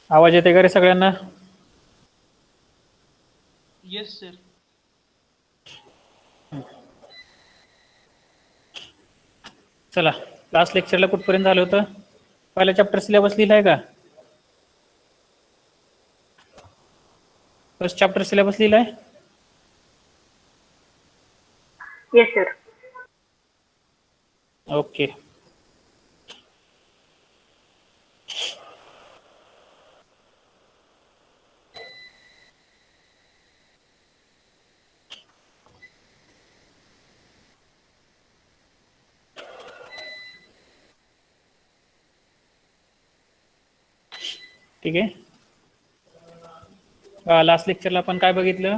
आवाज येते का रे सगळ्यांना? Yes sir. चला, लास्ट लेक्चरला कुठपर्यंत झालं होतं? पहिला चॅप्टर सिलेबस लिहिलाय का? फर्स्ट चॅप्टर सिलेबस लिहिलाय? Yes sir. ओके. ठीक आहे. लास्ट लेक्चरला आपण काय बघितलं?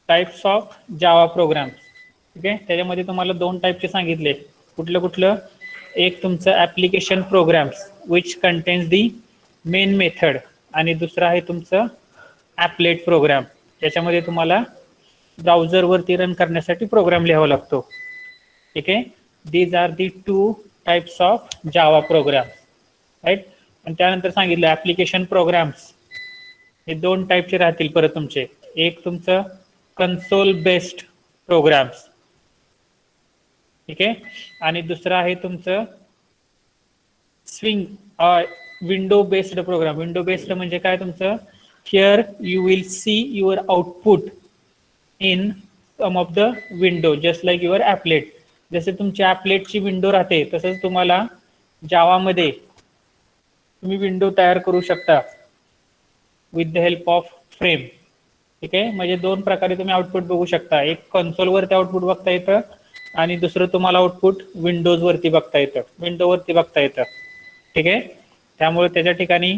Types of Java program. ठीक आहे, त्याच्यामध्ये तुम्हाला दोन टाईपचे सांगितले. कुठलं? एक तुमचं application programs which contains the main method, आणि दुसरं आहे तुमचं ॲपलेट प्रोग्राम. त्याच्यामध्ये तुम्हाला ब्राउझरवरती रन करण्यासाठी प्रोग्राम लिहावा लागतो. ठीक आहे, these are the two types of Java program, right. आणि त्यानंतर सांगितलं ऍप्लिकेशन प्रोग्राम्स हे दोन टाईपचे राहतील परत तुमचे. एक तुमचं कन्सोल बेस्ड प्रोग्राम्स, ठीक आहे, आणि दुसरं आहे तुमचं swing window based program. Window based म्हणजे काय तुमचं? Here you will see your output in some of the window just like your applet. जसे तुमची ॲपलेटची विंडो राहते तसंच तुम्हाला जावामध्ये तुम्ही विंडो तयार करू शकता with the help of frame. ठीक आहे, म्हणजे दोन प्रकारे तुम्ही आउटपुट बघू शकता. एक कन्सोलवरती आउटपुट बघता येतं आणि दुसरं तुम्हाला आउटपुट विंडोजवरती बघता येतं, विंडोवरती बघता येतं. ठीक आहे, त्यामुळे त्याच्या ठिकाणी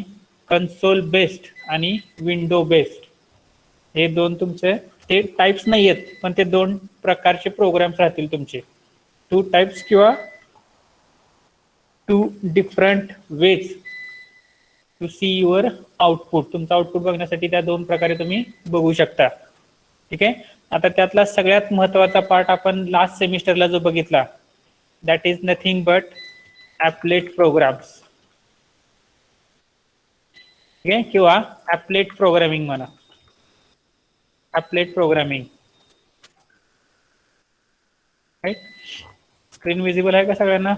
कन्सोल बेस्ड आणि विंडो बेस्ड हे दोन तुमचे ते टाइप्स नाही आहेत, पण ते दोन प्रकारचे प्रोग्राम्स राहतील तुमचे. टू टाइप्स किंवा two different ways to see your output. तुमचं आउटपुट बघण्यासाठी त्या दोन प्रकारे तुम्ही बघू शकता. ठीक आहे, आता त्यातला सगळ्यात महत्वाचा पार्ट आपण लास्ट सेमिस्टरला जो बघितला, that is nothing but applet programs. ठीक आहे, किंवा ॲपलेट प्रोग्रामिंग म्हणा, applet programming. Right, screen visible आहे का सगळ्यांना?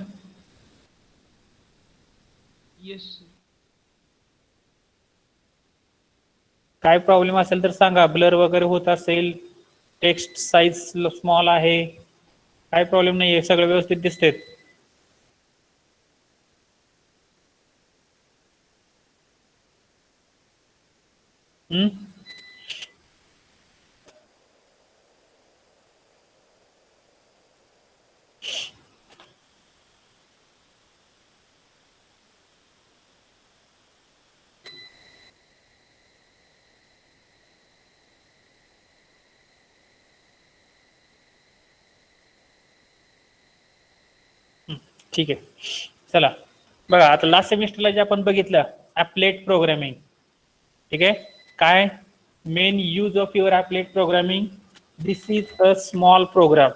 येस. काय प्रॉब्लेम असेल तर सांगा. ब्लर वगैरे होत असेल, टेक्स्ट साईज स्मॉल आहे, काय प्रॉब्लेम नाही आहे, सगळं व्यवस्थित दिसते. ठीक आहे, चला बघा. आता लास्ट सेमिस्टरला जे आपण बघितलं ॲपलेट प्रोग्रामिंग. ठीक आहे, काय main use of your applet programming? This is a small program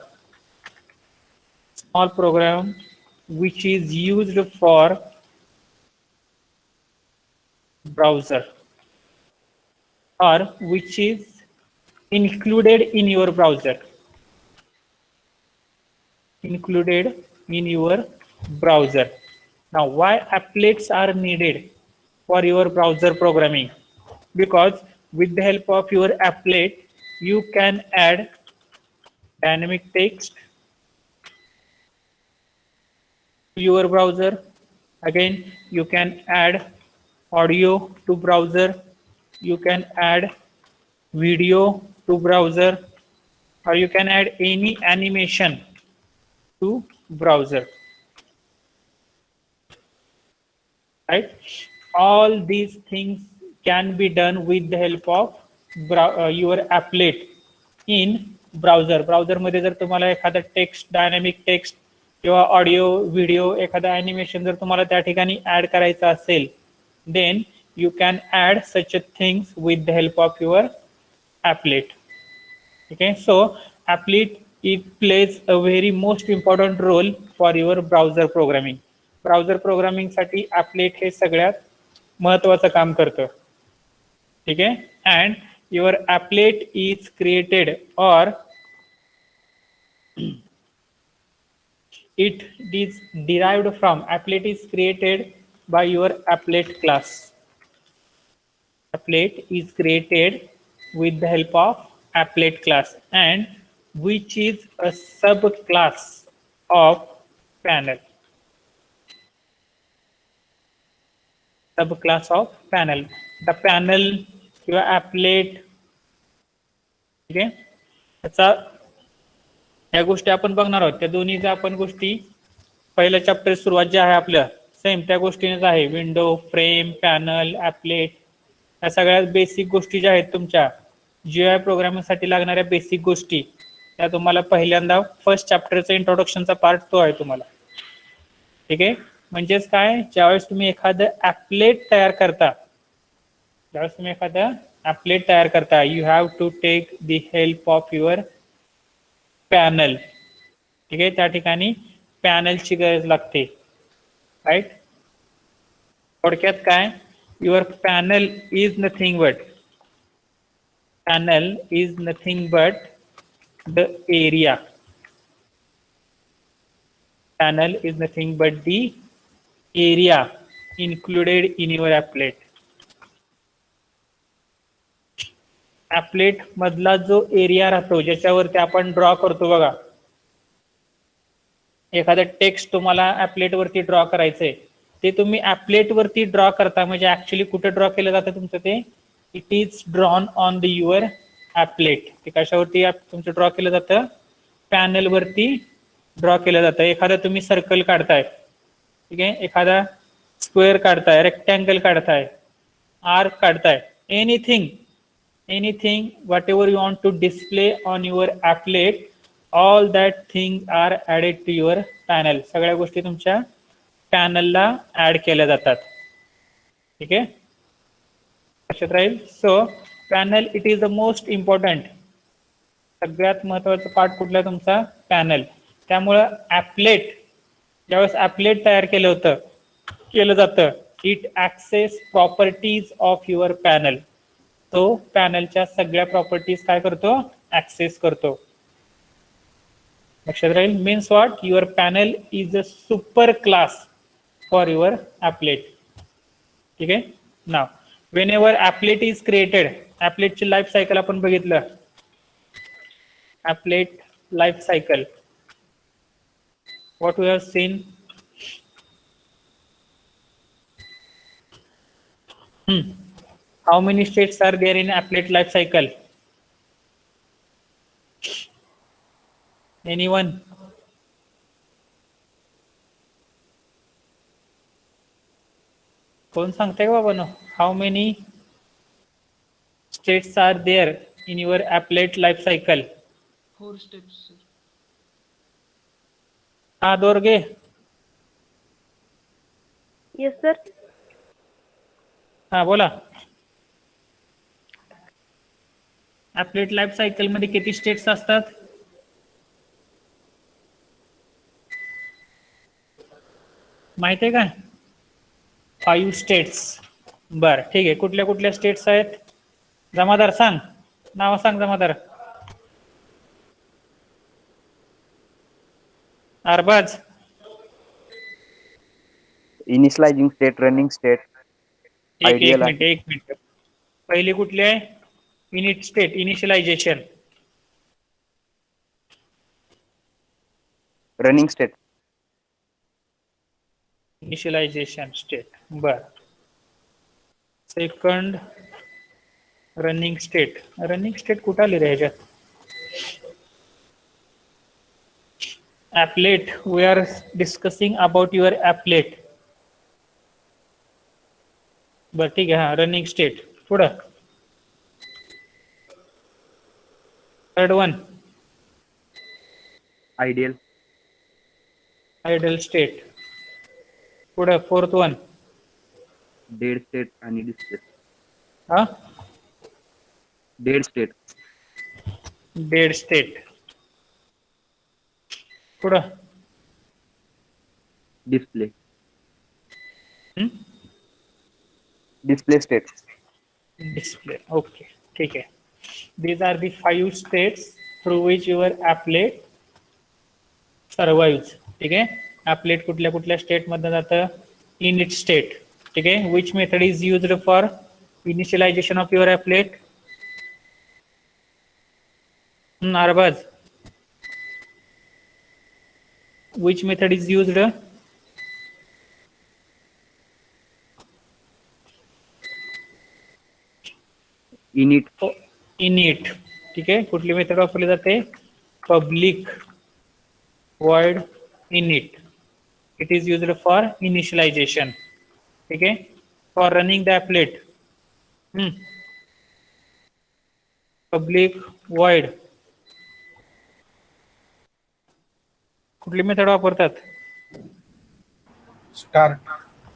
which is used for browser or which is included in your browser. Now why applets are needed for your browser programming? Because with the help of your applet you can add dynamic text to your browser. Again, you can add audio to browser, you can add video to browser, or you can add any animation to browser. Right, all these things can be done with the help of your applet in browser मध्ये जर तुम्हाला एखादा text, dynamic text किंवा audio video, एखादा animation जर तुम्हाला त्या ठिकाणी ऍड करायचं असेल, then you can add such a things with the help of your applet. ठीक आहे, so applet it plays a very most important role for your browser programming. Browser programming साठी ॲपलेट हे सगळ्यात महत्वाचं काम करतं. ठीक आहे. And your applet is created or it is derived from applet is created by your applet class. Applet is created with the help of applet class and which is a subclass of panel. Subclass of panel. The panel किंवा applet. ठीक आहे. त्याचा या गोष्टी आपण बघणार आहोत. त्या दोन्हीच्या आपण गोष्टी पहिल्या चॅप्टर सुरुवात जे आहे आपलं सेम त्या गोष्टीनेच आहे. विंडो, फ्रेम, पॅनल, ॲपलेट या सगळ्या बेसिक गोष्टी ज्या आहेत तुमच्या GUI प्रोग्रामिंगसाठी लागणाऱ्या बेसिक गोष्टी त्या तुम्हाला पहिल्यांदा फर्स्ट चॅप्टरचा इंट्रोडक्शनचा पार्ट तो आहे तुम्हाला. ठीक आहे. म्हणजेच काय, ज्यावेळेस तुम्ही एखादं ॲपलेट तयार करता you have to take the help of your panel. ठीक आहे. त्या ठिकाणी पॅनलची गरज लागते. राईट. थोडक्यात काय, your panel is nothing but the area. Panel is nothing but the area included in your applet. Applet मधला जो एरिया राहतो ज्याच्यावरती आपण ड्रॉ करतो बघा, एखादं टेक्स्ट तुम्हाला ॲपलेट वरती ड्रॉ करायचंय ते तुम्ही ॲपलेट वरती ड्रॉ करता. म्हणजे ऍक्च्युली कुठे ड्रॉ केलं जातं तुमचं ते, it is drawn on the your applet. ते कशावरती तुमचं ड्रॉ केलं जातं, पॅनल वरती ड्रॉ केलं जातं. एखादा तुम्ही सर्कल काढताय, ठीक आहे, एखादा स्क्वेअर काढताय, रेक्टँगल काढताय, आर्क काढताय, anything whatever you want to display on your applet, all that thing are added to your panel. सगळ्या गोष्टी तुमच्या पॅनलला ऍड केल्या जातात. ठीक आहे, लक्षात राहील. So panel it is the most important, सगळ्यात महत्वाचा पार्ट कुठला तुमचा, पॅनल. त्यामुळं ॲपलेट ज्यावेळेस ॲपलेट तयार केलं जातं, it access properties of your panel. तो पॅनलच्या सगळ्या प्रॉपर्टीज काय करतो, ॲक्सेस करतो. लक्षात राहील. Means what, your panel is a super class for your applet. ठीक आहे. नाव whenever applet is created, ॲपलेटची लाईफ सायकल आपण बघितलं. Applet life cycle what we have seen, how many states are there in applet life cycle? Anyone? कोण सांगते का बाबा? How many states are there in your applet life cycle? 4 steps, sir. हा दोर्गे. Yes, sir. हा बोला. ॲपलेट life cycle मध्ये किती states असतात? माहिती आहे काय? 5 स्टेट्स. बर, ठीक आहे. कुठल्या कुठल्या स्टेट्स आहेत? जमादार सांग, नाव सांग Jamadar. Arbaaz. Initialising state, running state, एक मिनिट. पहिली कुठली आहे? Init state, initialisation. Running state, initialisation state. बर. Second running state. Running state कुठं आली रे ह्याच्यात? applet, we are discussing about your applet. बर, ठीक आहे. हा रनिंग स्टेट. पुढं थर्ड वन आयडियल स्टेट. पुढं फोर्थ वन डेड स्टेट आणि डिस्प्ले. हा डेड स्टेट. पुढं display. display state. Display. Okay, ठीक आहे. These are the 5 states through which your applet survives. ठीक आहे. applet कुठल्या कुठल्या स्टेट मध्ये जातं? init state. ठीक आहे. which method is used for initialization of your applet? Arbaaz, which method is used? Init. init. ठीक आहे. कुठली मेथड वापरली जाते? Public void init. It is used for initialization. ठीक आहे. For running the applet, public void कुठली मेथड वापरतात?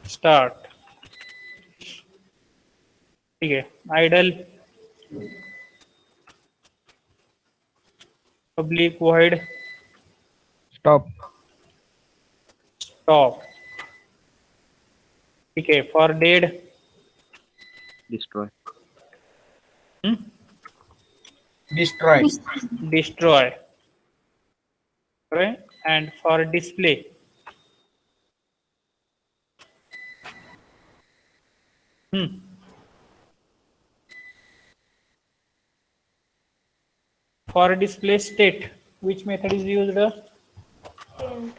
start. ठीक आहे. idle, public void stop, stop. ठीक आहे. for dead, Destroy. destroy, destroy. Right? And for display, for display state, which method is used? Paint.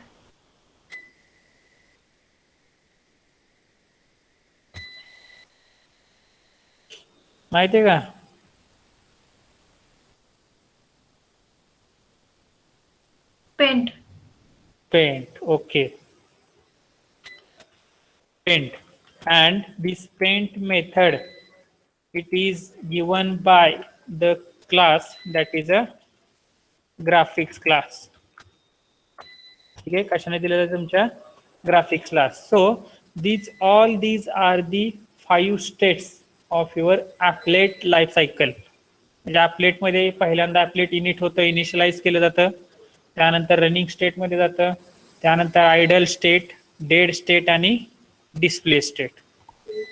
माहिती आहे का? Paint. paint. Okay, paint. And this paint method, it is given by the class that is a graphics class. ठीक आहे. कशाने दिलेलं आहे? तुमच्या graphics class. So these are the 5 states of your applet life cycle. म्हणजे applet मध्ये पहिल्यांदा applet init होतं, इनिशियलाइज केलं जातं, त्यानंतर रनिंग स्टेट मध्ये जातं, त्यानंतर आयडल स्टेट, डेड स्टेट आणि डिस्प्ले स्टेट.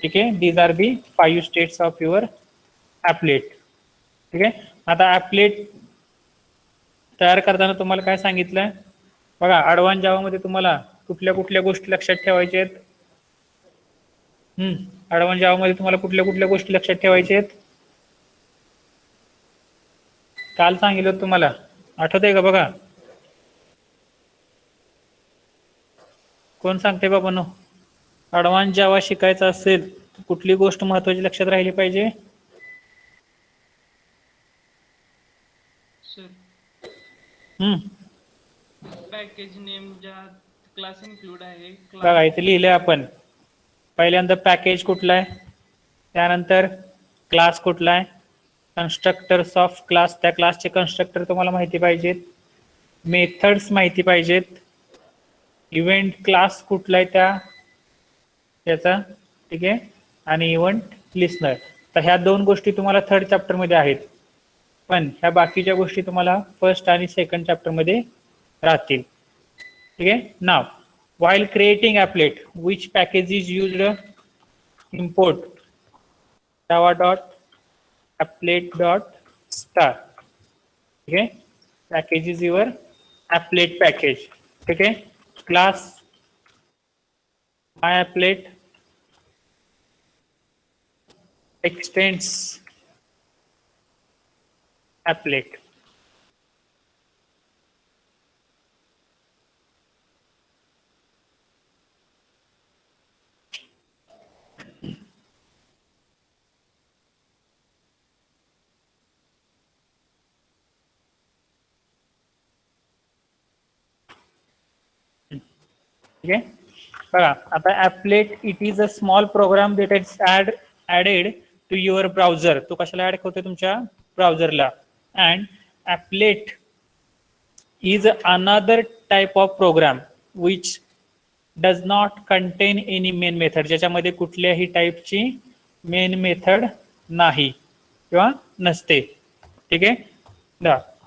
ठीक आहे. These are the 5 states of your applet. ठीक आहे. आता applet तयार करताना तुम्हाला काय सांगितलं? बघा, ॲडव्हान्स जावा मध्ये तुम्हाला कुठल्या कुठल्या गोष्टी लक्षात ठेवायच्या आहेत? ॲडव्हान्स जावा मध्ये तुम्हाला कुठल्या कुठल्या गोष्टी लक्षात ठेवायच्या आहेत? काल सांगितलं तुम्हाला, आठवतंय का? बघा, कोण सांगते बाबा? नो, ॲडव्हान्स जावा शिकायचा असेल तर कुठली गोष्ट महत्वाची लक्षात राहिली पाहिजे? सर हम्म पॅकेज नेम ज्या क्लास इन्क्लूड आहे बघा, इथे लिहिलंय आपण. पहिल्यांदा पॅकेज कुठला आहे, त्यानंतर क्लास कुठला आहे, कन्स्ट्रक्टर्स ऑफ क्लास, त्या क्लासचे कन्स्ट्रक्टर तुम्हाला माहिती पाहिजेत, मेथड्स माहिती पाहिजेत, इव्हेंट क्लास कुठला आहे त्याचा. ठीक आहे. आणि इव्हेंट लिस्नर. तर ह्या 2 गोष्टी तुम्हाला 3rd चॅप्टर मध्ये आहेत, पण ह्या बाकीच्या गोष्टी तुम्हाला 1st आणि 2nd चॅप्टर मध्ये राहतील. ठीक आहे. नाव, while creating applet, which package is used? import java.applet.star. ठीक आहे. package is your applet package. ठीक आहे. class my applet extends applet. ठीक आहे. बघा, आता applet it is a small program that is added to your browser. तो कशाला ऍड होतो? तुमच्या ब्राउझरला. and applet is another type of program which does not contain any main method. ज्याच्यामध्ये कुठल्याही टाईपची मेन मेथड नाही किंवा नसते. ठीक आहे.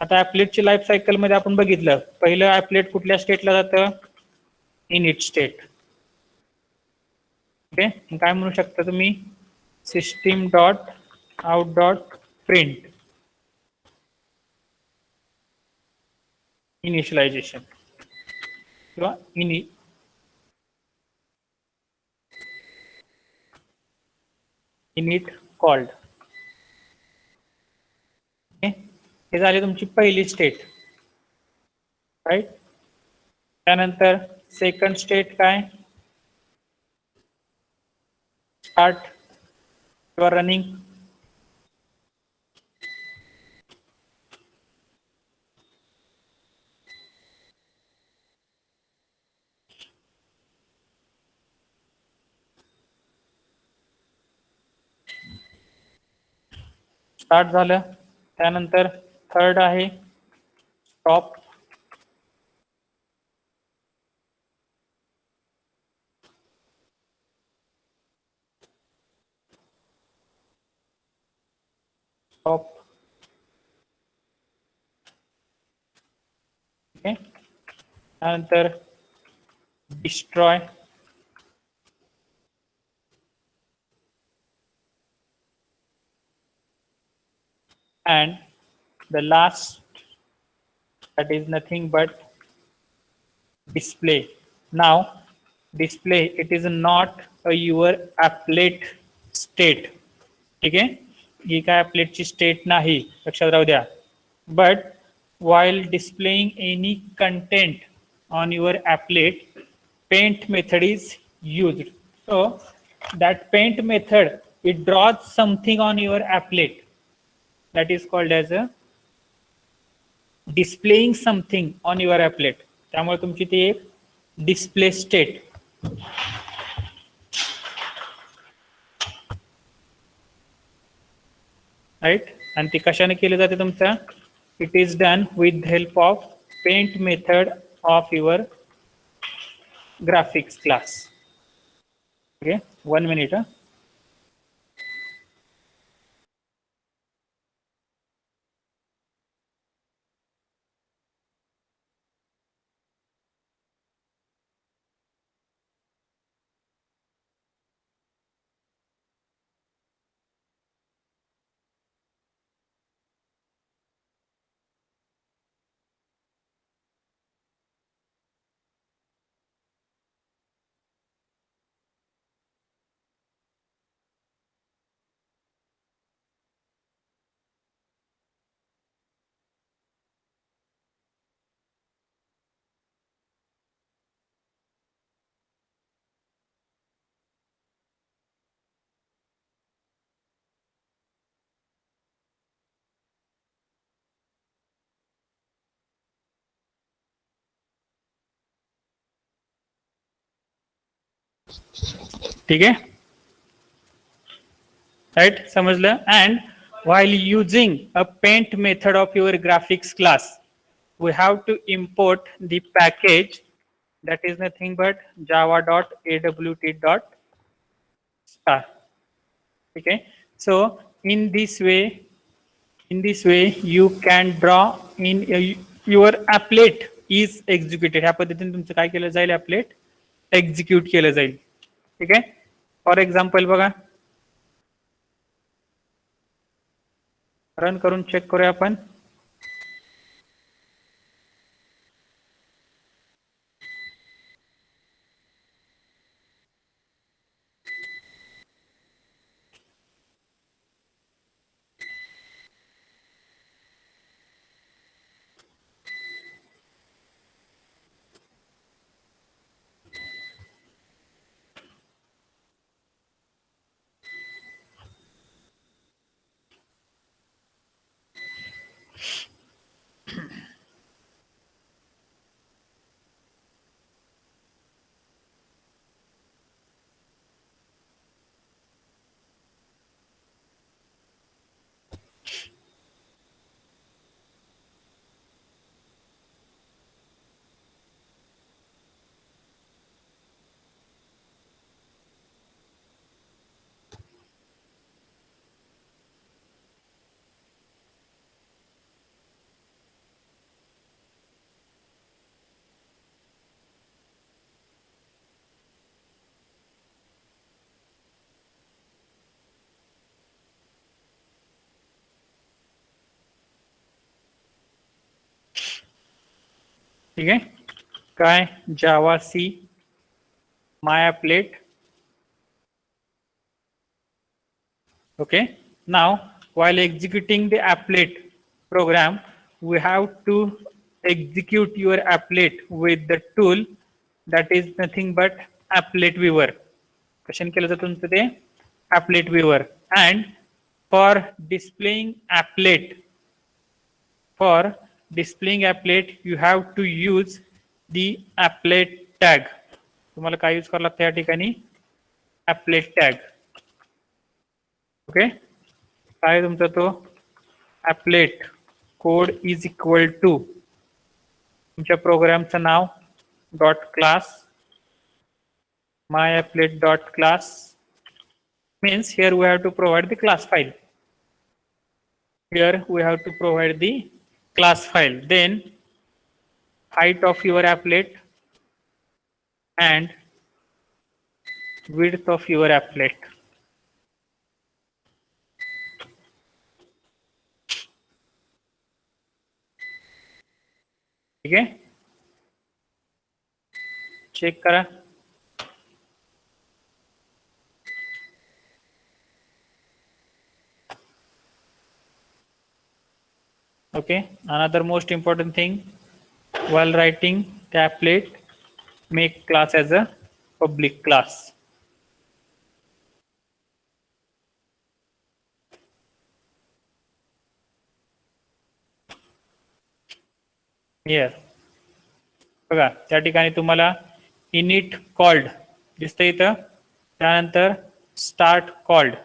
आता appletची लाईफ सायकल मध्ये आपण बघितलं, पहिलं applet कुठल्या स्टेटला जातं? Init state. ओके. काय म्हणू शकता तुम्ही? system dot out dot print initialization किंवा init called. हे झाली तुमची पहिली स्टेट, राईट. त्यानंतर सेकंड स्टेट काय, स्टार्ट किंवा रनिंग. स्टार्ट झालं. त्यानंतर थर्ड आहे स्टॉप. स्टॉप. ओके. त्यानंतर destroy. And the last, that is nothing but display. Now display, it is not a your applet state. ठीक आहे, ही काय applet ची स्टेट नाही, लक्षात राहू द्या. But while displaying any content on your applet, paint method is used. So that paint method, it draws something on your applet, that is called as a displaying something on your applet. त्यामुळे तुमची ती एक display state. Right. आणि ती कशाने केली जाते तुमचा, it is done with help of paint method of your graphics class. Okay, 1 minute. ठीक आहे, राइट, समजलं. And while using a paint method of your graphics class, we have to import the package that is nothing but java.awt.star. Okay, so in this way you can draw in your applet is executed. ह्या पद्धतीने तुमचं काय केलं जाईल, applet execute केलं जाईल. ठीक आहे. फॉर एक्झाम्पल बघा, रन करून चेक करूया आपण. ठीक आहे. काय Java C my applet. Okay, now while executing the applet program, we have to execute your applet with the tool that is nothing but applet viewer. कशाने केलं जातं तुमचं ते applet viewer. And for displaying applet you have to use the applet tag. तुम्हाला काय use करावं लागतं या ठिकाणी applet tag. ओके, काय तुमचा तो applet code is equal to तुमच्या प्रोग्रामचं नाव dot class my applet dot class means here we have to provide the class file. Here we have to provide the class file. Then height of your applet and width of your applet. ठीक आहे, check करा. Okay, another most important thing while writing the applet, make class as a public class. Here बघा त्या ठिकाणी तुम्हाला init called दिसतंय इथं, त्यानंतर start called,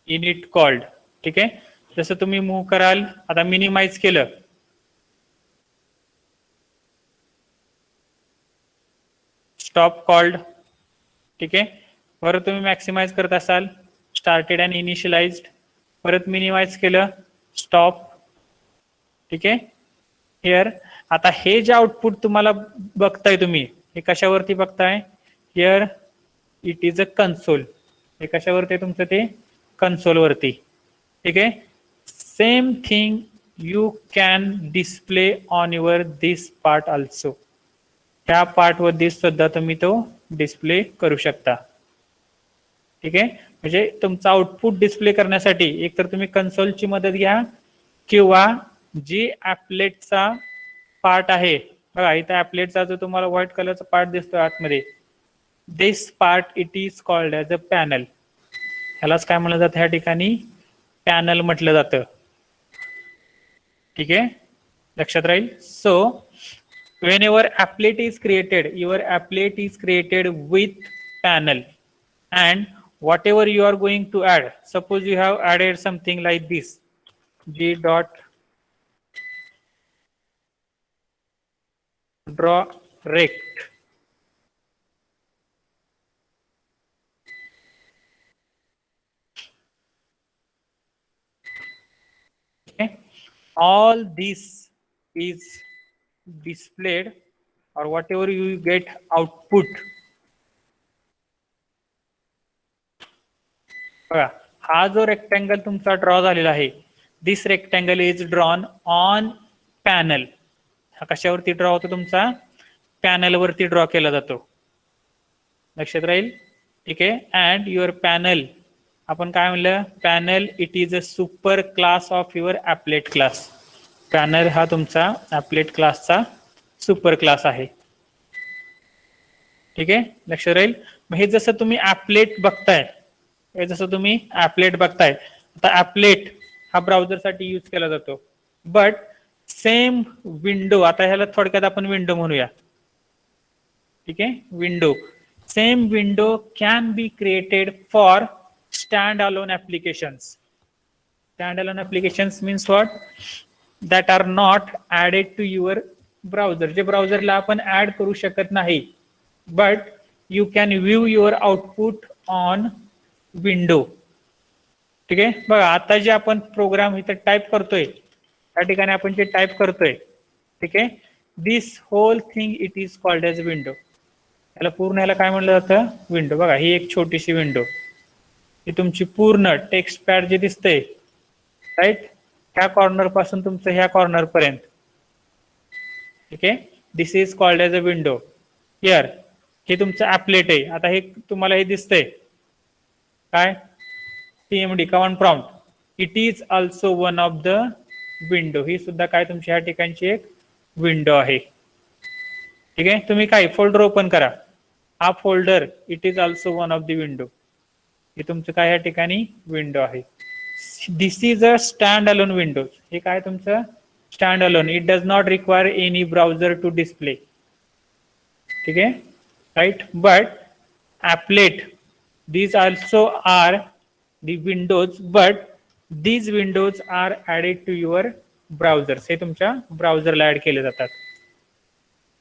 init called. ठीक आहे, जसं तुम्ही मूव्ह कराल, आता मिनिमाइज केलं, स्टॉप कॉल्ड. ठीक आहे, परत तुम्ही मॅक्सिमाइज करत असाल, स्टार्टेड अँड इनिशियलाइज्ड, परत मिनिमाइज केलं, स्टॉप. ठीक आहे, हिअर आता हे जे आउटपुट तुम्हाला बघताय तुम्ही, हे कशावरती बघताय? Here it is a console. हे कशावरती आहे तुमचं? ते कन्सोल वरती. ठीक आहे, same thing you can display on your this part also. ह्या पार्ट वरती सुद्धा तुम्ही तो डिस्प्ले करू शकता. ठीक आहे, म्हणजे तुमचा आउटपुट डिस्प्ले करण्यासाठी एकतर तुम्ही कन्सोलची मदत घ्या किंवा जी ॲपलेटचा पार्ट आहे बघा, इथं ॲपलेटचा जो तुम्हाला व्हाईट कलरचा पार्ट दिसतोय आतमध्ये, this part it is called as a panel. ह्यालाच काय म्हणलं जातं? ह्या ठिकाणी पॅनल म्हटलं जातं. ठीक आहे, लक्षात राहील. So whenever applet is created, your applet is created with panel, and whatever you are going to add, suppose you have added something like this, g dot draw rect. Okay, all this is displayed, or whatever you get output. बघा, हा जो rectangle तुमचा draw झालेला आहे, this rectangle is drawn on panel. हा कशावरती draw होतो? तुमचा पॅनल वरती ड्रॉ केला जातो. लक्षात राहील. ठीक आहे, अँड युअर पॅनल, आपण काय म्हणलं? Panel it is a super class of your applet class. Panel हा तुमचा ॲपलेट क्लासचा सुपर क्लास आहे. ठीक आहे, लक्षात राहील. मग हे जसं तुम्ही ॲपलेट बघताय, हे जसं तुम्ही ॲपलेट बघताय, आता ॲपलेट हा ब्राउझरसाठी यूज केला जातो, बट सेम विंडो, आता ह्याला थोडक्यात आपण विंडो म्हणूया. ठीक आहे, window, same window can be created for stand alone applications. Stand alone applications means what? That are not added to your browser. जे ब्राउझरला आपण ऍड करू शकत नाही, but you can view your output on window. ठीक आहे, बघा आता जे आपण प्रोग्राम इथे टाईप करतोय, त्या ठिकाणी आपण जे टाईप करतोय, ठीक आहे, this whole thing it is called as window. याला पूर्ण याला काय म्हणलं जातं? विंडो. बघा, ही एक छोटीशी विंडो, ही तुमची पूर्ण टेक्स्ट पॅड जे दिसतंय, राईट, ह्या कॉर्नर पासून तुमचं ह्या कॉर्नर पर्यंत. ठीक आहे, this is called as a window. Here हे तुमचं ॲपलेट आहे. आता हे तुम्हाला हे दिसतंय काय, CMD command prompt. It is also one of the window. ही सुद्धा काय तुमच्या ह्या ठिकाणची एक विंडो आहे. ठीक आहे, तुम्ही काय फोल्डर ओपन करा, हा folder it is also one of the window. हे तुमचं काय या ठिकाणी विंडो आहे. This is a stand alone windows. हे काय तुमचं stand alone. It does not require any browser to display. ठीक आहे, right. But applet these also are the windows, but these windows are added to your browsers. हे तुमच्या ब्राउझरला add केले जातात.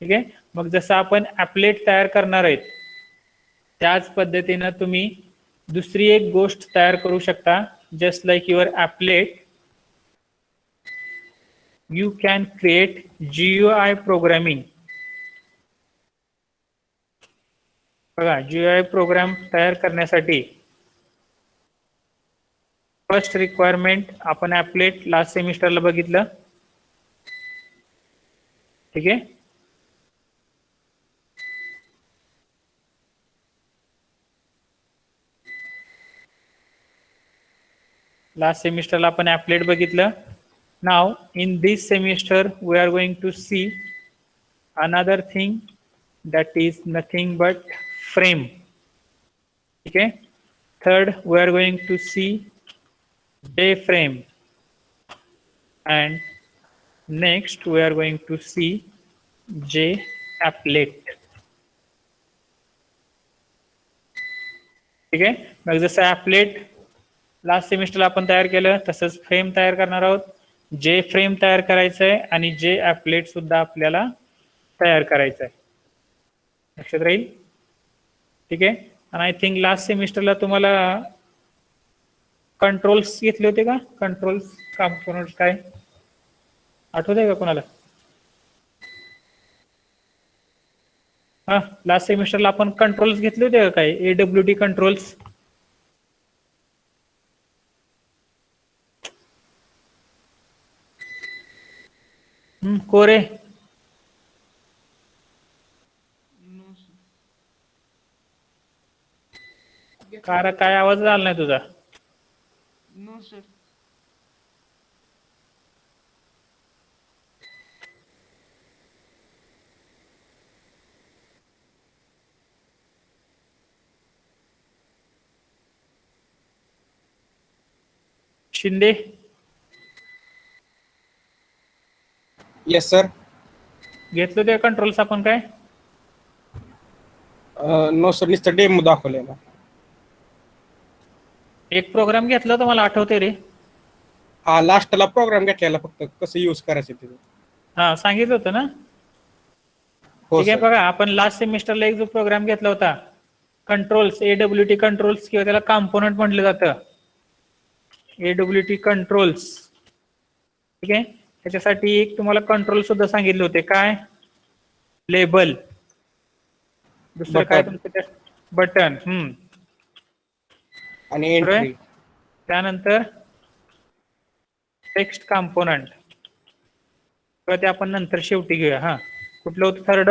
ठीक आहे, मग जसं आपण ॲपलेट तयार करणार आहेत त्याच पद्धतीनं तुम्ही दुसरी एक गोष्ट तयार करू शकता. Just like your applet, you can create GUI programming. बघा, GUI प्रोग्राम तयार करण्यासाठी फर्स्ट रिक्वायरमेंट आपण ॲपलेट लास्ट सेमिस्टरला बघितलं. ठीक आहे, लास्ट सेमिस्टरला आपण ॲपलेट बघितलं. Now in this semester we are going to see another thing that is nothing but frame. Okay, third we are going to see JFrame, and next we are going to see JApplet. ठीक आहे, मग जसं ॲपलेट last सेमिस्टरला आपण तयार केलं तसंच frame तयार करणार आहोत. JFrame तयार करायचं आहे आणि JApplet सुद्धा आपल्याला तयार करायचं आहे. लक्षात राहील. ठीक आहे, आणि आय थिंक लास्ट सेमिस्टरला तुम्हाला कंट्रोल्स घेतले होते का, कंट्रोल्स कॉम्पोनंट्स काय आठवत आहे का कोणाला? हा, लास्ट सेमिस्टरला आपण कंट्रोल्स घेतले होते का काय, AWT controls? Kore no sir. कार काय आवाज आला नाही तुझा? No sir. Shinde yes sir. घेतलं ते कंट्रोल्स आपण काय? नो सर, नुसतं डेमो दाखवलेला. एक प्रोग्राम घेतला होता मला आठवते रे. हा, लास्टला प्रोग्राम घेतलेला, फक्त कसं यूज करायचं ते. हा, सांगितलं होतं ना. हो ठीक आहे, सर. बघा आपण लास्ट सेमिस्टरला एक जो प्रोग्राम घेतला होता कंट्रोल्स, AWT कंट्रोल्स किंवा त्याला कॉम्पोनंट म्हटलं जातं, AWT कंट्रोल्स. ठीक आहे, त्याच्यासाठी एक तुम्हाला कंट्रोल सुद्धा सांगितले होते, काय? लेबल. दुसरं काय तुमचं? बटन. आणि एंट्री. त्यानंतर टेक्स्ट कॉम्पोनंट, ते आपण नंतर शेवटी घेऊया. हा, कुठलं होतं थर्ड?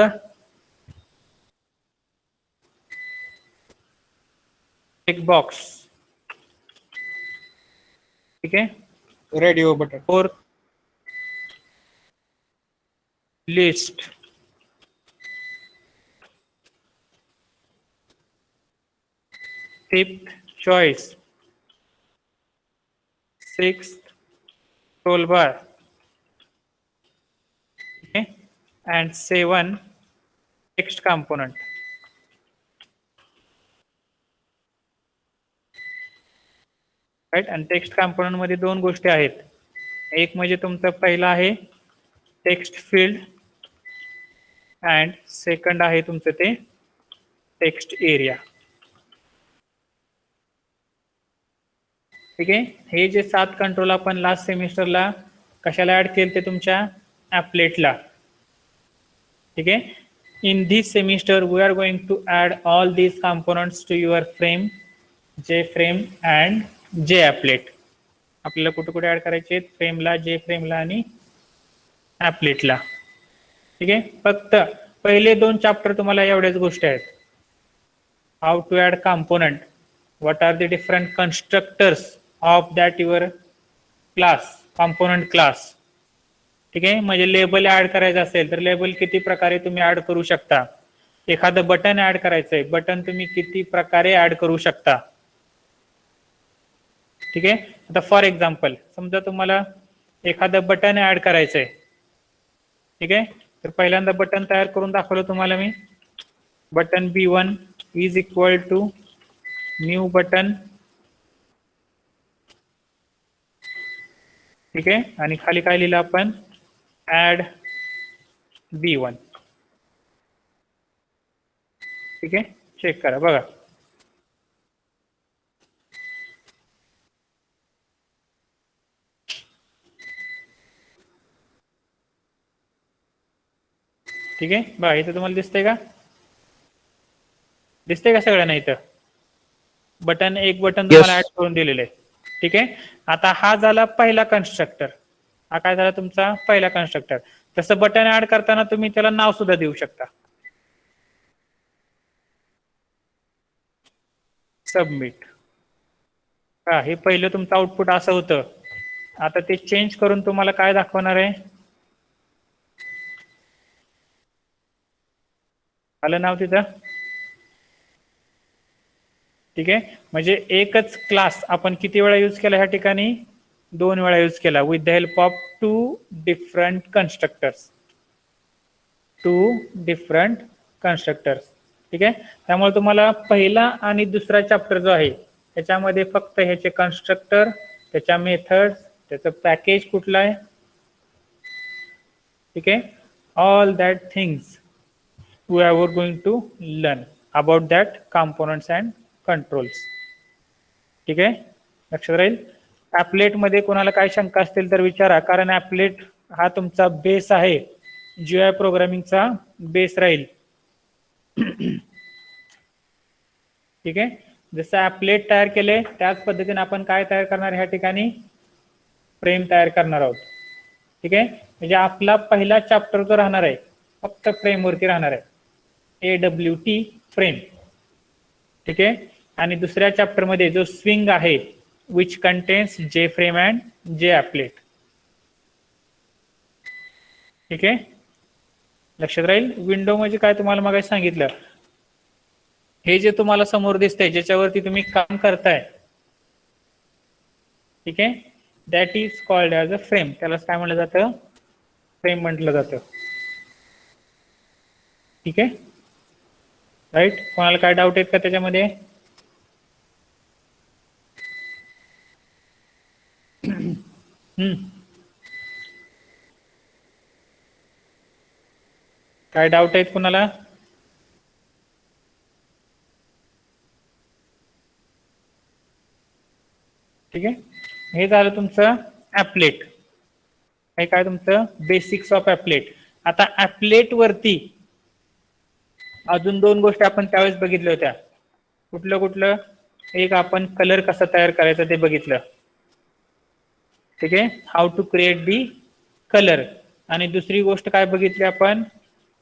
Text box. ठीक आहे, radio button. Fourth list. Fifth choice. Sixth scroll bar. Okay, and 7 text component. Right, and text component मध्ये दोन गोष्टी आहेत. एक म्हणजे तुमचा पहिला आहे टेक्स्ट फील्ड अँड सेकंड आहे तुमचं ते टेक्स्ट एरिया. ठीक आहे, हे जे 7 कंट्रोल आपण लास्ट सेमिस्टरला कशाला ऍड केले ते तुमच्या ॲपलेटला. ठीक आहे, in this semester we are going to add all these components to your frame, JFrame and JApplet. आपल्याला कुठे कुठे ऍड करायचे? फ्रेमला, JFrameला आणि ॲपलेटला. ठीक आहे. फक्त पहिले 2 चॅप्टर तुम्हाला एवढ्याच गोष्टी आहेत. How to add component, what are the different constructors of that your class, component class. ठीक आहे. म्हणजे लेबल ऍड करायचं असेल तर लेबल किती प्रकारे तुम्ही ऍड करू शकता. एखादं बटन ऍड करायचंय, बटन तुम्ही किती प्रकारे ऍड करू शकता. ठीक आहे. आता फॉर एक्झाम्पल समजा तुम्हाला एखादं बटन ऍड करायचंय. ठीक आहे. तर पहिल्यांदा बटन तयार करून दाखवलं तुम्हाला मी. Button B1 is equal to new button. ठीक आहे. आणि खाली काय लिहिलं आपण, ऍड B1. ठीक आहे. चेक करा बघा. ठीक आहे. बघा इथं तुम्हाला दिसतंय का, दिसतंय का सगळ्यांना इथं बटन, एक बटन तुम्हाला ऍड करून दिलेलं आहे. ठीक आहे. आता हा झाला पहिला कन्स्ट्रक्टर. हा काय झाला तुमचा पहिला कन्स्ट्रक्टर. तसं बटन ऍड करताना तुम्ही त्याला नाव सुद्धा देऊ शकता. सबमिट. हा, हे पहिलं तुमचं आउटपुट असं होतं. आता ते चेंज करून तुम्हाला काय दाखवणार आहे, आलं नाव तिथं. ठीक आहे. म्हणजे एकच क्लास आपण किती वेळा यूज केला ह्या ठिकाणी, 2 वेळा यूज केला with the help of 2 different constructors. 2 different constructors. ठीक आहे. त्यामुळे तुम्हाला पहिला आणि दुसरा चॅप्टर जो आहे त्याच्यामध्ये फक्त ह्याचे कन्स्ट्रक्टर, त्याच्या मेथड, त्याचं पॅकेज कुठलं आहे. ठीक आहे. All that things we are going to learn about that components and controls. ठीक आहे. लक्षात राहील. ऍपलेट मध्ये कोणाला काय शंका असतील तर विचारा, कारण ऍपलेट हा तुमचा बेस आहे, जीआय प्रोग्रामिंगचा बेस राहील. ठीक आहे. जसं ऍपलेट तयार केले त्याच पद्धतीने आपण काय तयार करणार ह्या ठिकाणी, फ्रेम तयार करणार आहोत. ठीक आहे. म्हणजे आपला पहिला चॅप्टर जो राहणार आहे फक्त फ्रेम वरती राहणार आहे, AWT फ्रेम. ठीक आहे. आणि दुसऱ्या चॅप्टर मध्ये जो स्विंग आहे विच कंटेन्स जे फ्रेम अँड जे ऍपलेट. ठीक आहे. लक्षात राहील. विंडो म्हणजे काय तुम्हाला मग सांगितलं, हे जे तुम्हाला समोर दिसतंय ज्याच्यावरती तुम्ही काम करताय, ठीक आहे, that is called as a frame. त्यालाच काय म्हटलं जातं, फ्रेम म्हटलं जातं. ठीक आहे. राईट. कोणाला काय डाऊट आहेत का त्याच्यामध्ये. काय डाऊट आहेत कोणाला. ठीक आहे. हे झालं तुमचं ऍपलेट. हे काय तुमचं बेसिक्स ऑफ ऍपलेट. आता ऍपलेट वरती अजून 2 गोष्टी आपण त्यावेळेस बघितल्या होत्या. कुठलं, एक आपण कलर कसा तयार करायचा ते बघितलं. ठीक आहे. How to create the colour. आणि दुसरी गोष्ट काय बघितली आपण,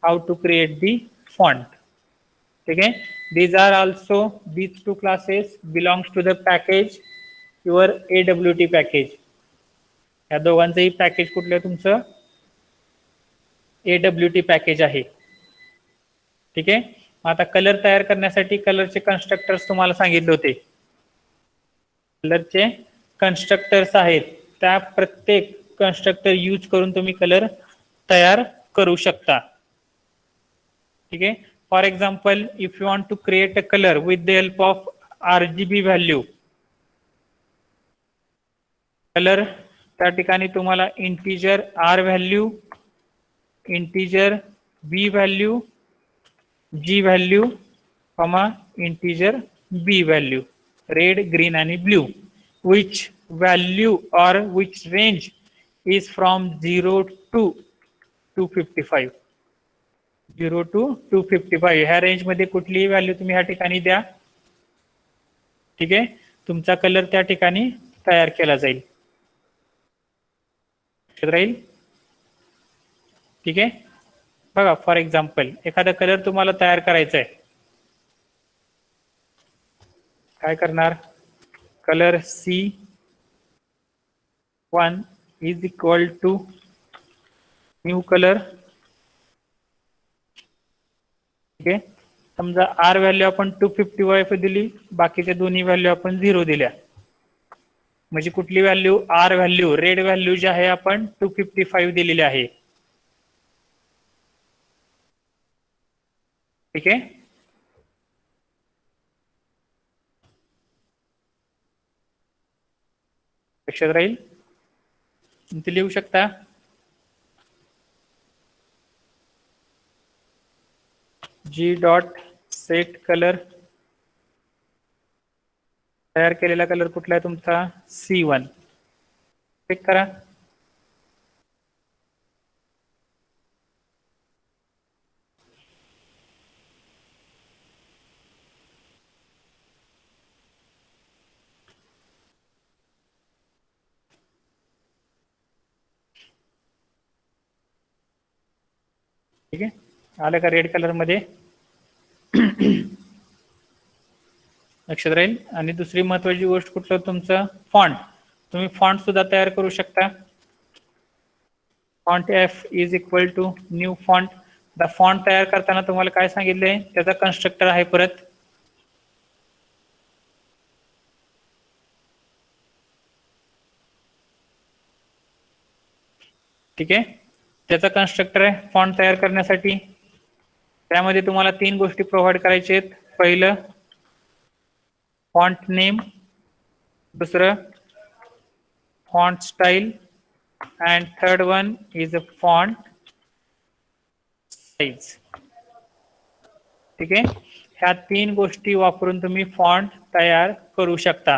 how to create the font. ठीक आहे. These are also, these 2 classes belongs to the package your AWT package. या दोघांचंही पॅकेज कुठलं तुमचं AWT पॅकेज आहे. ठीक आहे. आता कलर तयार करण्यासाठी कलरचे कन्स्ट्रक्टर्स तुम्हाला सांगितले होते. कलरचे कन्स्ट्रक्टर्स आहेत, त्या प्रत्येक कन्स्ट्रक्टर यूज करून तुम्ही कलर तयार करू शकता. ठीक आहे. For example, if you want to create a colour with the help of RGB value, colour त्या ठिकाणी तुम्हाला integer R value, integer B value, G value, integer B value, red, green आणि ब्ल्यू, विच व्हॅल्यू और which range is from 0 to 255. 0 to 255 ह्या range मध्ये कुठलीही value तुम्ही ह्या ठिकाणी द्या. ठीक आहे. तुमचा कलर त्या ठिकाणी तयार केला जाईल. राहील. ठीक आहे. बघा फॉर एक्झाम्पल एखादा कलर तुम्हाला तयार करायचा आहे, काय करणार? Colour C1 is equal to new colour. ठीक आहे, समजा आर व्हॅल्यू आपण 255 दिली, बाकीच्या दोन्ही व्हॅल्यू आपण 0 दिल्या. म्हणजे कुठली value? R value, red value जी आहे आपण 255 दिलेली आहे. ठीक आहे, लक्षात राहील. इथे लिहू शकता जी डॉट सेट कलर, तयार केलेला कलर कुठला आहे तुमचा? C1. चेक करा. ठीक आहे, आलं का रेड कलर मध्ये? लक्षात राहील. आणि दुसरी महत्वाची गोष्ट कुठलं? तुमचं फॉन्ट. तुम्ही फॉन्ट सुद्धा तयार करू शकता. Font F is equal to new font. The font तयार करताना तुम्हाला काय सांगितलंय? त्याचा कन्स्ट्रक्टर आहे परत. ठीक आहे, त्याचा कन्स्ट्रक्टर आहे फॉन्ट तयार करण्यासाठी. त्यामध्ये तुम्हाला 3 गोष्टी प्रोव्हाइड करायच्या आहेत. पहिलं फॉन्ट नेम, दूसरा font style, and third one is a font size. ठीक आहे, ह्या 3 गोष्टी वापरून तुम्ही फॉन्ट तयार करू शकता.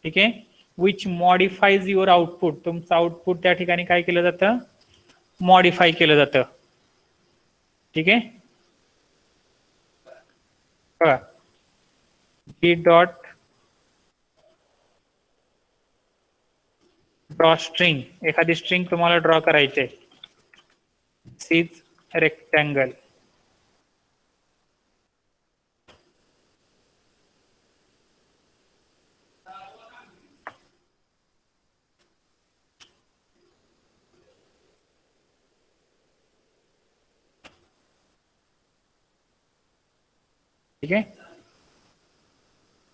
ठीक आहे, विच मॉडिफाईज युअर आउटपुट. तुमचं आउटपुट त्या ठिकाणी काय केलं जातं? मॉडिफाय केलं जातं. ठीक आहे, बघा जी डॉट ड्रॉ स्ट्रिंग, एखादी स्ट्रिंग तुम्हाला ड्रॉ करायची आहे. सीज रेक्टँगल. ठीक आहे,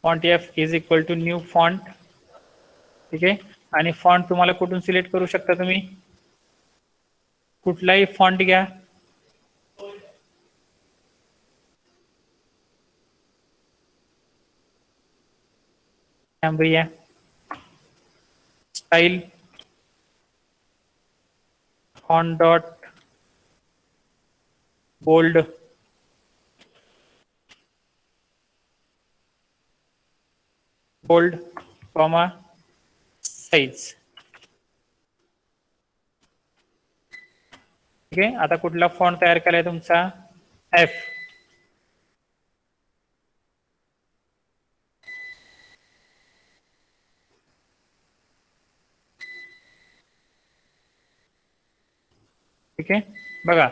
font F is equal to new font. ठीक आहे, आणि फॉन्ट तुम्हाला कुठून सिलेक्ट करू शकता? तुम्ही कुठलाही फॉन्ट घ्या. भैया style, font dot bold, bold comma size. ठीक आहे, आता कुठला फॉन्ट तयार केलाय तुमचा? एफ. ठीक आहे, बघा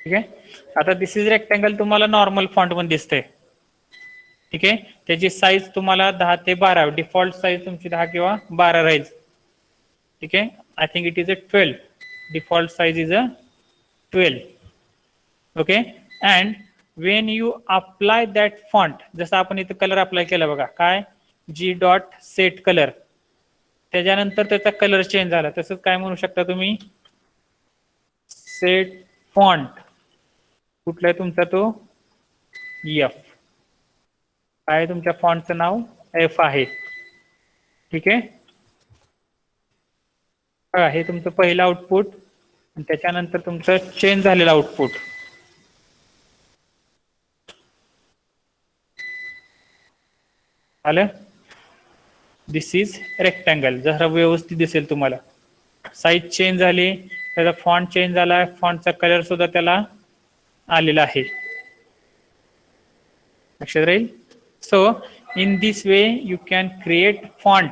ठीक आहे. आता दिस इज रेक्टँगल तुम्हाला नॉर्मल फॉन्ट मध्ये दिसतंय. ठीक आहे, त्याची साईज तुम्हाला 10 ते 12, डिफॉल्ट साईज तुमची 10 किंवा 12 राहील. ठीक आहे, I think it is a 12. Default size is a 12. Okay, and Wien you apply that font, जसं आपण इथं कलर अप्लाय केला बघा, काय जी डॉट सेट कलर, त्याच्यानंतर त्याचा कलर चेंज झाला. तसंच काय म्हणू शकता तुम्ही? Set font. कुठला आहे तुमचा तो? एफ. काय तुमच्या फॉन्टचं नाव? एफ आहे. ठीक आहे, बघा हे तुमचं पहिलं आउटपुट आणि त्याच्यानंतर तुमचं चेंज झालेलं आउटपुट. आलं? दिस इज रेक्टँगल. जरा व्यवस्थित दिसेल तुम्हाला. साईज चेंज झाली, त्याचा फॉन्ट चेंज झाला, फॉन्टचा कलर सुद्धा त्याला आलेला आहे. लक्षात राहील. So in this way you can create font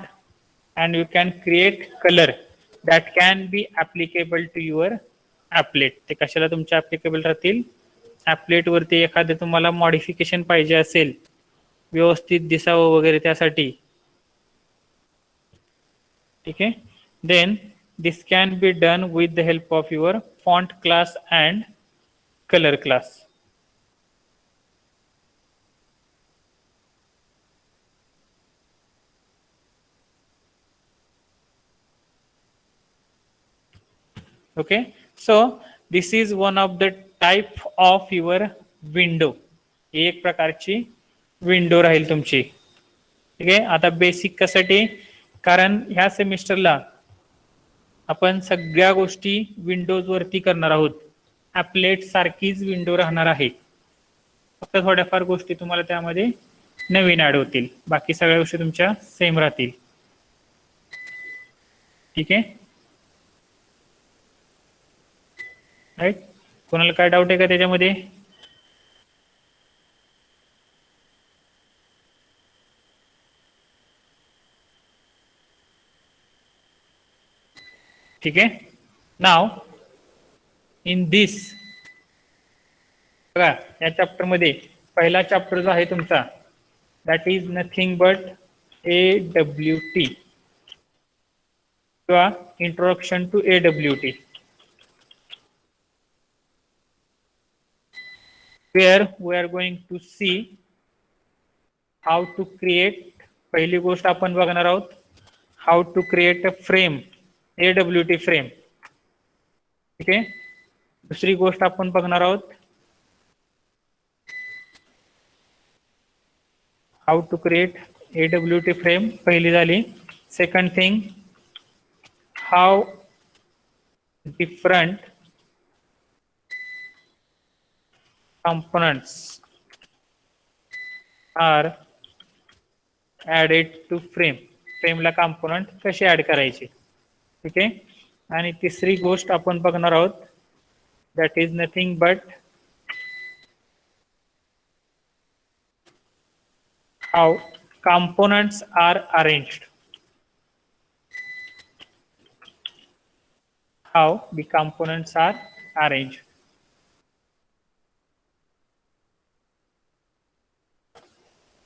and you can create colour that can be applicable to your applet. ते कशाला तुमच्या ऍप्लिकेबल राहतील? ऍपलेट वरती एखादं तुम्हाला मॉडिफिकेशन पाहिजे असेल, व्यवस्थित दिसावं वगैरे त्यासाठी. ठीक आहे. Then this can be done with the help of your font class and color class. Okay, so this is one of the type of your window. ही एक प्रकारची विंडो राहील तुमची. ठीक आहे. आता बेसिक कशासाठी? कारण ह्या सेमिस्टरला आपण सगळ्या गोष्टी विंडोज वरती करणार आहोत. ऍपलेट सारखीच विंडो राहणार आहे, फक्त थोड्याफार गोष्टी तुम्हाला त्यामध्ये नवीन ऍड होतील. बाकी सगळ्या गोष्टी तुमच्या सेम राहतील. ठीक आहे. राईट. कोणाला काय डाऊट आहे का त्याच्यामध्ये? ठीक आहे. नाव इन दिस, बघा या चॅप्टर मध्ये पहिला चॅप्टर जो आहे तुमचा that is nothing but AWT किंवा introduction to AWT, where we are going to see how to create. पहिली गोष्ट आपण बघणार आहोत how to create a frame, AWT frame. ठीक आहे. दुसरी गोष्ट आपण बघणार आहोत how to create AWT frame. पहिली झाली. Second thing, how different components are added to frame. फ्रेमला कंपोनंट कसे ऍड करायचे. ठीक आहे. आणि तिसरी गोष्ट आपण बघणार आहोत that is nothing but how components are arranged. How the components are arranged.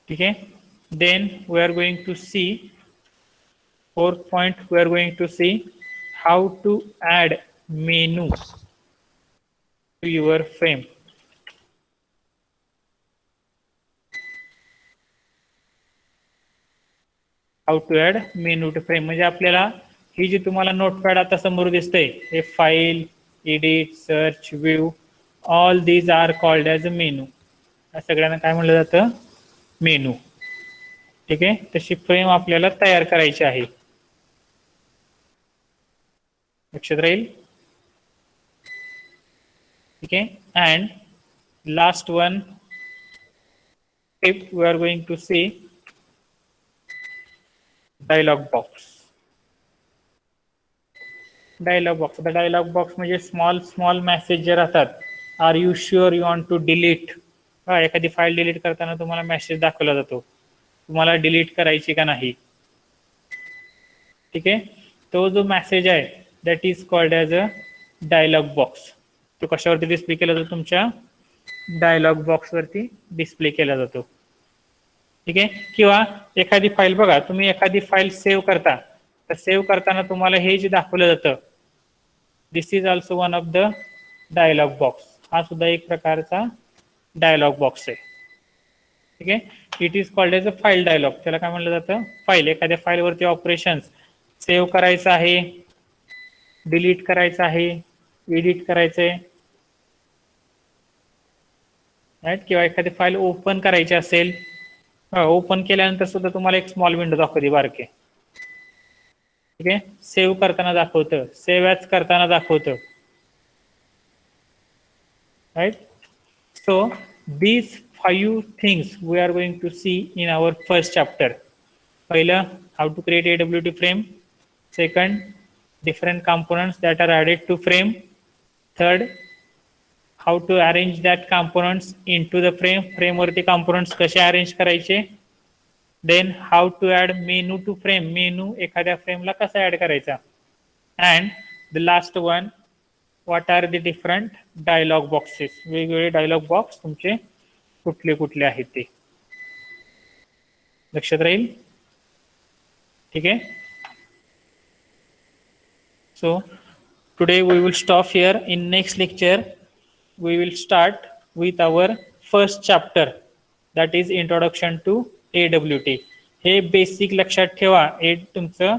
ठीक आहे. Then we are going to see, fourth point, we are going to see how to add menu to your frame. How to add menu to frame म्हणजे आपल्याला ही जी तुम्हाला notepad आता समोर दिसतंय, हे file, edit, search, view, all these are called as a menu. या सगळ्यांना काय म्हणलं जातं? मेनू. ठीक आहे. तशी फ्रेम आपल्याला तयार करायची आहे. लक्षात राहील. ठीक आहे. And last one tip we are going to see dialog box. Dialog box. आता डायलॉग बॉक्स म्हणजे स्मॉल मेसेज जे राहतात. Are you sure you want to delete. एखादी फाईल डिलीट करताना तुम्हाला मेसेज दाखवला जातो, तुम्हाला डिलीट करायची का नाही. ठीक आहे. तो जो मेसेज आहे that is called as a dialog box. तो कशावरती डिस्प्ले केला जातो? तुमच्या डायलॉग बॉक्स वरती डिस्प्ले केला जातो. ठीक आहे. किंवा एखादी फाईल, बघा तुम्ही एखादी फाईल सेव्ह करता, तर सेव्ह करताना तुम्हाला हे जे दाखवलं जातं this is also one of the dialog box. हा सुद्धा एक प्रकारचा डायलॉग बॉक्स आहे. ठीक आहे. It is called as a file dialog. त्याला काय म्हणलं जातं? फाईल. एखाद्या फाईलवरती ऑपरेशन्स सेव्ह करायचं आहे, डिलीट करायचं आहे, एडिट करायचंय, राईट. किंवा एखादी फाईल ओपन करायची असेल, ओपन केल्यानंतर सुद्धा तुम्हाला एक स्मॉल विंडो दाखवते बारके. ठीक आहे, सेव्ह करताना दाखवतं, सेव्ह ॲज करताना दाखवतं. Right. So these 5 things we are going to see in our first chapter. पहिलं, how to create AWT frame. Second, different components that are added to frame. Third, how to arrange that components into the frame. Frame वरती components कसे arrange करायचे. Then how to add menu to frame. Menu एखाद्या frame ला कसा add करायचा. And the last one, what are the different dialog boxes. वेगवेगळे dialog box तुमचे कुठले कुठले आहेत ते लक्षात राहील. ठीक आहे. So today we will stop here. In next lecture we will start with our first chapter, that is introduction to AWT. हे बेसिक लक्षात ठेवा. तुमचं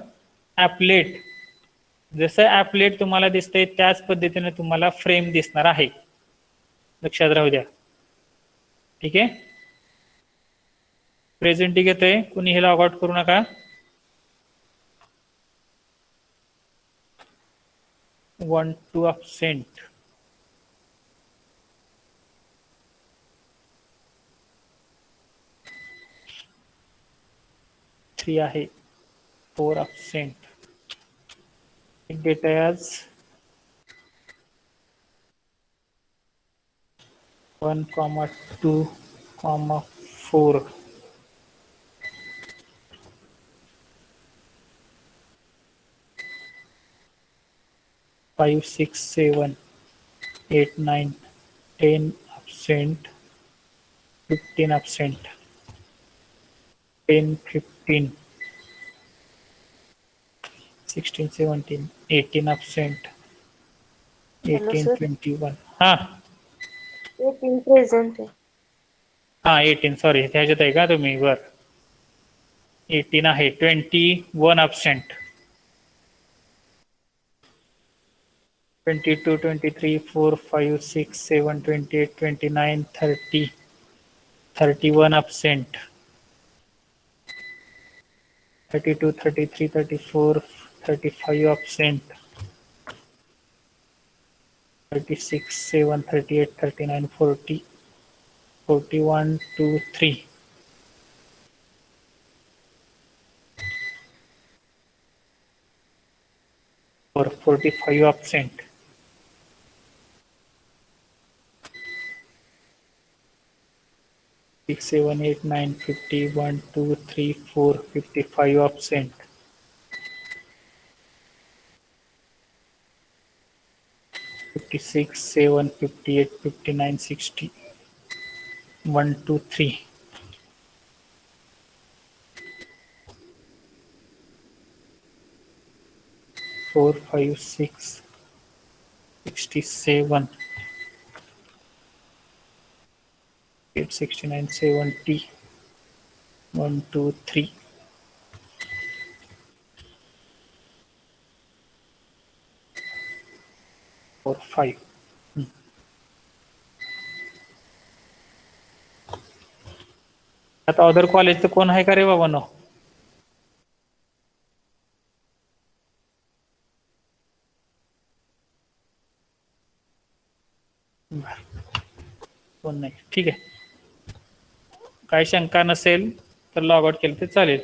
ॲपलेट, जसं ॲपलेट तुम्हाला दिसतंय त्याच पद्धतीने तुम्हाला फ्रेम दिसणार आहे. लक्षात राहू द्या. ठीक आहे. प्रेझेंटी घेतोय, कुणी हे लॉग आउट करू नका. One two absent. थ्री आहे, 4 absent. Data as 1, 2, 4. 5, 6, 7, 8, 9, 10 absent, 15 absent, 10, 15, 16, 17, 18 absent, 18, 21. हाँ 18 प्रेझेंट आहे. हाँ 18, सॉरी ह्याच्यात आहे का तुम्ही वर. 18 आहे. 21 absent, 22, 23, 4, 5, 6, 7, 28, 29, 30, 31 absent, 32, 33, 34, 35 absent, 36, 7, 38, 39, 40, 41, 2, 3. Or 45 absent. 6, 7, 8, 9, 50, 1, 2, 3, 4, 55 absent. 56, 7, 58, 59, 60. 1, 2, 3. 4, 5, 6, 67. 8, 69, 70. 1, 2, 3. 4, 5. आता अदर कॉलेजचं कोण आहे का रे बाबांनो? कोण नाही. ठीक आहे. काय शंका नसेल तर लॉग आउट केलं तर चालेल.